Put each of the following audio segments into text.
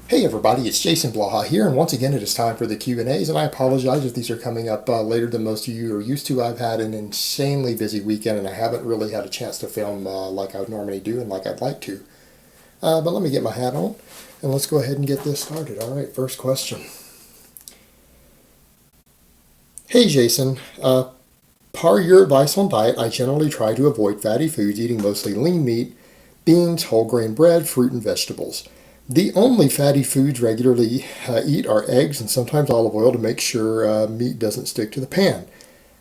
Hey everybody, it's Jason Blaha here, and once again it is time for the Q&As, and I apologize if these are coming up later than most of you are used to. I've had an insanely busy weekend, and I haven't really had a chance to film like I would normally do and like I'd like to. But let me get my hat on, and let's go ahead and get this started. All right, first question. Hey Jason, per your advice on diet, I generally try to avoid fatty foods, eating mostly lean meat, beans, whole grain bread, fruit, and vegetables. The only fatty foods regularly eat are eggs and sometimes olive oil to make sure meat doesn't stick to the pan.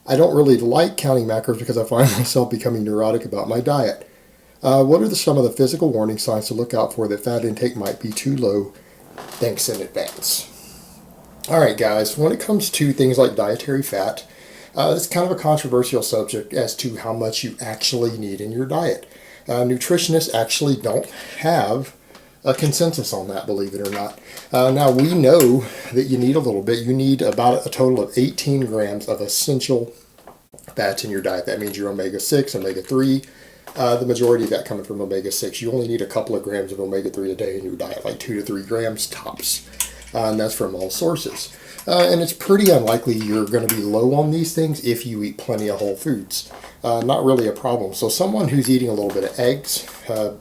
I don't really like counting macros because I find myself becoming neurotic about my diet. What are some of the physical warning signs to look out for that fat intake might be too low? Thanks in advance. All right, guys, when it comes to things like dietary fat, it's kind of a controversial subject as to how much you actually need in your diet. Nutritionists actually don't have a consensus on that, believe it or not. Now, we know that you need a little bit. You need about a total of 18 grams of essential fats in your diet. That means your omega-6, omega-3, the majority of that coming from omega-6. You only need a couple of grams of omega-3 a day in your diet, like 2 to 3 grams tops. And that's from all sources. And it's pretty unlikely you're going to be low on these things if you eat plenty of whole foods. Not really a problem. So someone who's eating a little bit of eggs,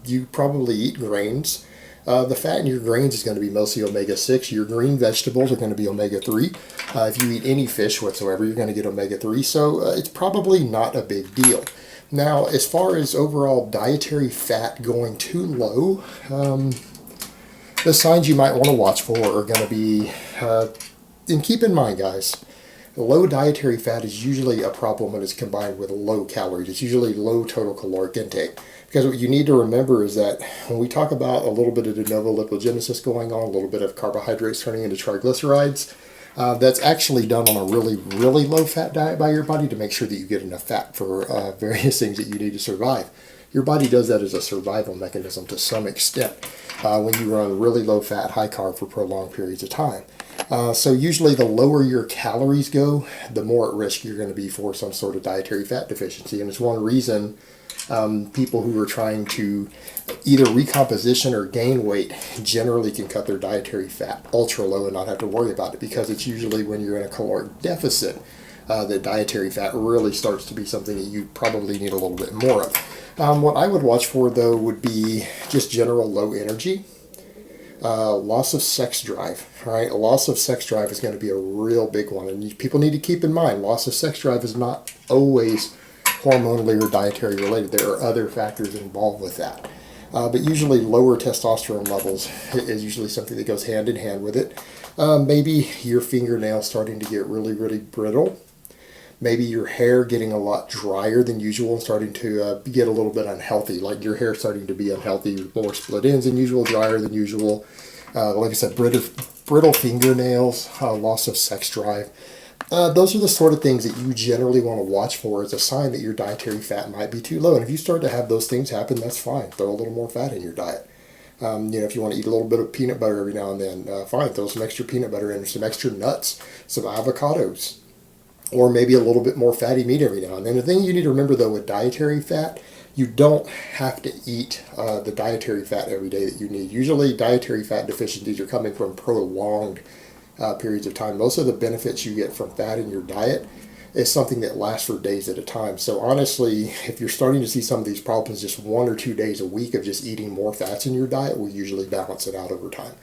you probably eat grains. The fat in your grains is going to be mostly omega-6. Your green vegetables are going to be omega-3. If you eat any fish whatsoever, you're going to get omega-3. So it's probably not a big deal. Now, as far as overall dietary fat going too low, the signs you might want to watch for are going to be, and keep in mind, guys, low dietary fat is usually a problem when it's combined with low calories. It's usually low total caloric intake. Because what you need to remember is that when we talk about a little bit of de novo lipogenesis going on, a little bit of carbohydrates turning into triglycerides, that's actually done on a really, really low-fat diet by your body to make sure that you get enough fat for various things that you need to survive. Your body does that as a survival mechanism to some extent when you run really low-fat, high-carb for prolonged periods of time. So usually the lower your calories go, the more at risk you're going to be for some sort of dietary fat deficiency. And it's one reason people who are trying to either recomposition or gain weight generally can cut their dietary fat ultra low and not have to worry about it, because it's usually when you're in a caloric deficit that dietary fat really starts to be something that you probably need a little bit more of. What I would watch for, though, would be just general low energy. Loss of sex drive. All right, a loss of sex drive is going to be a real big one, and people need to keep in mind loss of sex drive is not always hormonally or dietary related. There are other factors involved with that. But usually lower testosterone levels is usually something that goes hand in hand with it. Maybe your fingernails starting to get really, really brittle. Maybe your hair getting a lot drier than usual and starting to get a little bit unhealthy, like your hair starting to be unhealthy, more split ends than usual, drier than usual. Like I said, brittle fingernails, loss of sex drive. Those are the sort of things that you generally want to watch for as a sign that your dietary fat might be too low. And if you start to have those things happen, that's fine. Throw a little more fat in your diet. If you want to eat a little bit of peanut butter every now and then, fine. Throw some extra peanut butter in, some extra nuts, some avocados, or maybe a little bit more fatty meat every now and then. The thing you need to remember, though, with dietary fat, you don't have to eat the dietary fat every day that you need. Usually, dietary fat deficiencies are coming from prolonged periods of time. Most of the benefits you get from fat in your diet is something that lasts for days at a time. So honestly, if you're starting to see some of these problems, just 1 or 2 days a week of just eating more fats in your diet will usually balance it out over time.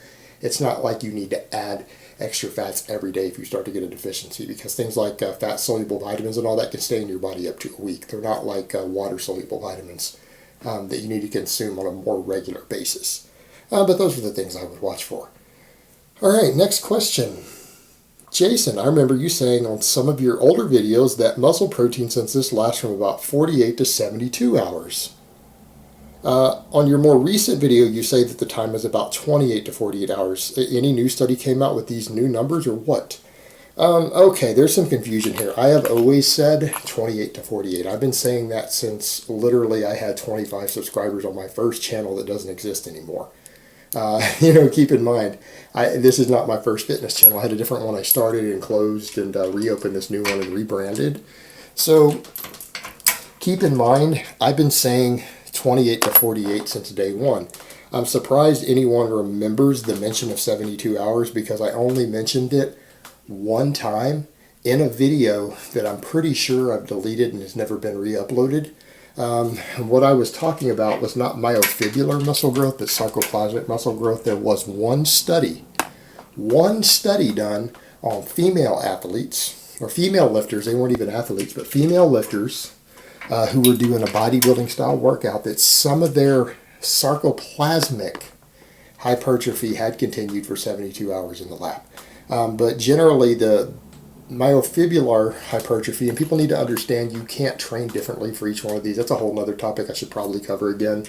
It's not like you need to add extra fats every day if you start to get a deficiency, because things like fat-soluble vitamins and all that can stay in your body up to a week. They're not like water-soluble vitamins that you need to consume on a more regular basis. But those are the things I would watch for. All right, next question. Jason, I remember you saying on some of your older videos that muscle protein synthesis lasts from about 48 to 72 hours. On your more recent video, you say that the time is about 28 to 48 hours. Any new study came out with these new numbers or what? Okay, there's some confusion here. I have always said 28 to 48. I've been saying that since literally I had 25 subscribers on my first channel that doesn't exist anymore. Keep in mind, this is not my first fitness channel. I had a different one I started and closed and reopened this new one and rebranded. So keep in mind, I've been saying 28 to 48 since day one. I'm surprised anyone remembers the mention of 72 hours because I only mentioned it one time in a video that I'm pretty sure I've deleted and has never been re-uploaded. What I was talking about was not myofibular muscle growth, but sarcoplasmic muscle growth. There was one study done on female athletes, or female lifters. They weren't even athletes, but female lifters who were doing a bodybuilding style workout, that some of their sarcoplasmic hypertrophy had continued for 72 hours in the lab. But generally, the myofibular hypertrophy, and people need to understand you can't train differently for each one of these. That's a whole other topic I should probably cover again.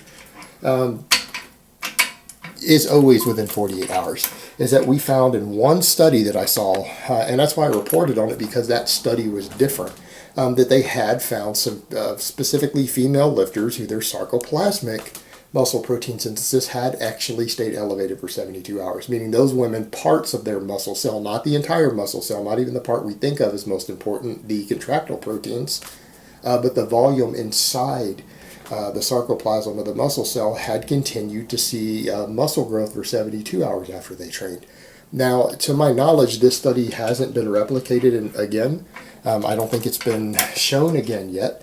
Is always within 48 hours. Is that we found in one study that I saw, and that's why I reported on it, because that study was different, that they had found some specifically female lifters who their sarcoplasmic muscle protein synthesis had actually stayed elevated for 72 hours, meaning those women, parts of their muscle cell, not the entire muscle cell, not even the part we think of as most important, the contractile proteins, but the volume inside the sarcoplasm of the muscle cell had continued to see muscle growth for 72 hours after they trained. Now, to my knowledge, this study hasn't been replicated again. I don't think it's been shown again yet.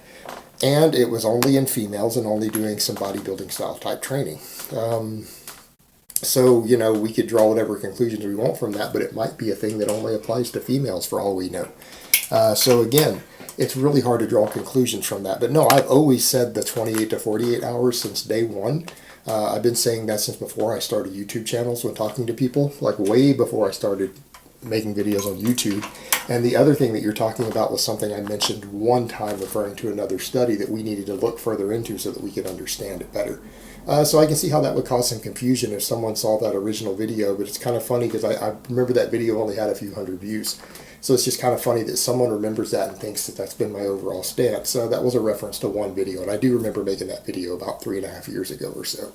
And it was only in females and only doing some bodybuilding style type training. So, we could draw whatever conclusions we want from that, but it might be a thing that only applies to females for all we know. So again, it's really hard to draw conclusions from that. But no, I've always said the 28 to 48 hours since day one. I've been saying that since before I started YouTube channels when talking to people, like way before I started making videos on YouTube. And the other thing that you're talking about was something I mentioned one time referring to another study that we needed to look further into so that we could understand it better. So I can see how that would cause some confusion if someone saw that original video, but it's kind of funny because I remember that video only had a few hundred views. So it's just kind of funny that someone remembers that and thinks that that's been my overall stance. So that was a reference to one video, and I do remember making that video about 3.5 years ago or so.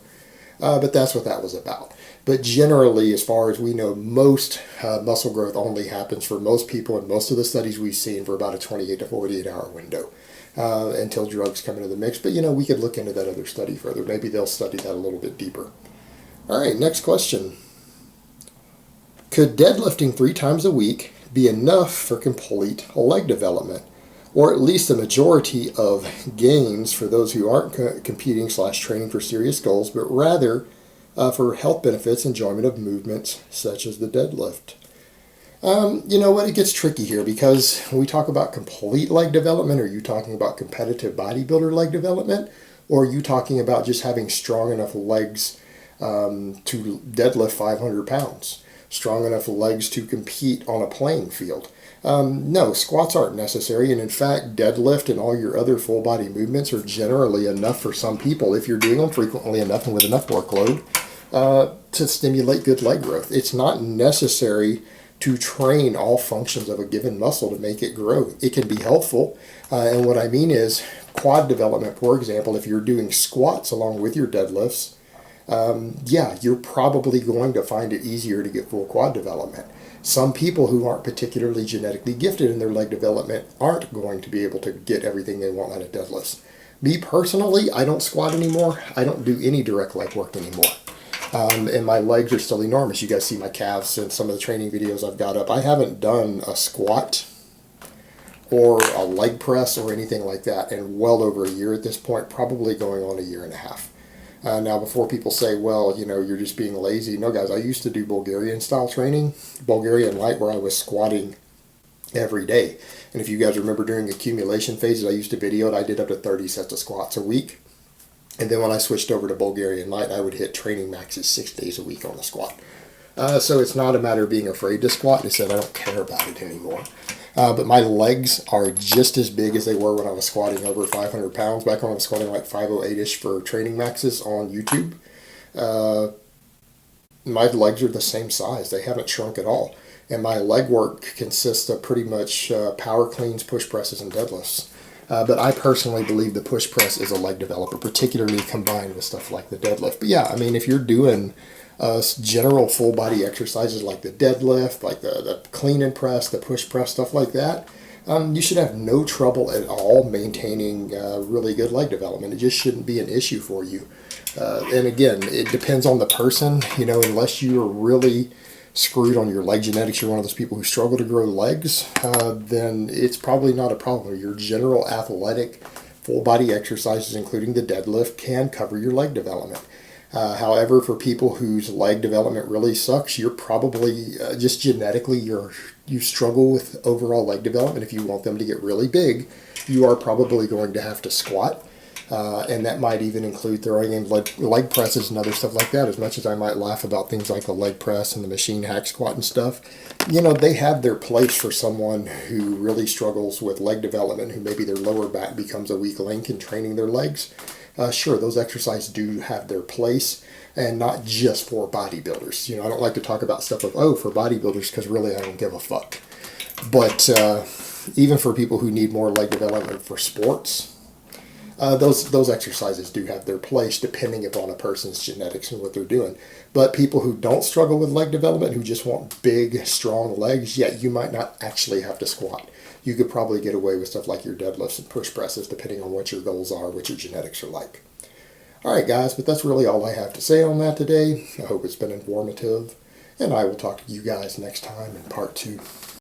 But that's what that was about. But generally, as far as we know, most muscle growth only happens for most people in most of the studies we've seen for about a 28 to 48 hour window until drugs come into the mix. But, we could look into that other study further. Maybe they'll study that a little bit deeper. All right, next question. Could deadlifting 3 times a week be enough for complete leg development, or at least a majority of gains for those who aren't competing/training for serious goals, but rather for health benefits, enjoyment of movements such as the deadlift? You know what? It gets tricky here because when we talk about complete leg development, are you talking about competitive bodybuilder leg development, or are you talking about just having strong enough legs to deadlift 500 pounds? Strong enough legs to compete on a playing field? No, squats aren't necessary, and in fact, deadlift and all your other full body movements are generally enough for some people if you're doing them frequently enough and with enough workload to stimulate good leg growth. It's not necessary to train all functions of a given muscle to make it grow. It can be helpful, and what I mean is quad development, for example. If you're doing squats along with your deadlifts, you're probably going to find it easier to get full quad development. Some people who aren't particularly genetically gifted in their leg development aren't going to be able to get everything they want out of deadlifts. Me personally, I don't squat anymore. I don't do any direct leg work anymore. And my legs are still enormous. You guys see my calves in some of the training videos I've got up. I haven't done a squat or a leg press or anything like that in well over a year at this point, probably going on 1.5 years. Now, before people say, well, you're just being lazy. No, guys, I used to do Bulgarian style training, Bulgarian light, where I was squatting every day. And if you guys remember during accumulation phases, I used to video it. I did up to 30 sets of squats a week. And then when I switched over to Bulgarian light, I would hit training maxes 6 days a week on the squat. So it's not a matter of being afraid to squat. It's that I don't care about it anymore. But my legs are just as big as they were when I was squatting over 500 pounds. Back when I was squatting like 508-ish for training maxes on YouTube. My legs are the same size. They haven't shrunk at all. And my leg work consists of pretty much power cleans, push presses, and deadlifts. But I personally believe the push press is a leg developer, particularly combined with stuff like the deadlift. But yeah, I mean, if you're doing general full body exercises like the deadlift, like the clean and press, the push press, stuff like that, you should have no trouble at all maintaining really good leg development. It just shouldn't be an issue for you. And again, it depends on the person. Unless you are really screwed on your leg genetics, you're one of those people who struggle to grow legs, then it's probably not a problem. Your general athletic full body exercises, including the deadlift, can cover your leg development. However, for people whose leg development really sucks, you're probably just genetically you struggle with overall leg development. If you want them to get really big, you are probably going to have to squat. And that might even include throwing in leg presses and other stuff like that. As much as I might laugh about things like the leg press and the machine hack squat and stuff, they have their place for someone who really struggles with leg development, who maybe their lower back becomes a weak link in training their legs. Sure, those exercises do have their place, and not just for bodybuilders. I don't like to talk about stuff for bodybuilders, because really I don't give a fuck. But even for people who need more leg development for sports, those exercises do have their place depending upon a person's genetics and what they're doing. But people who don't struggle with leg development, who just want big, strong legs, you might not actually have to squat. You could probably get away with stuff like your deadlifts and push presses, depending on what your goals are, what your genetics are like. All right, guys, but that's really all I have to say on that today. I hope it's been informative, and I will talk to you guys next time in part 2.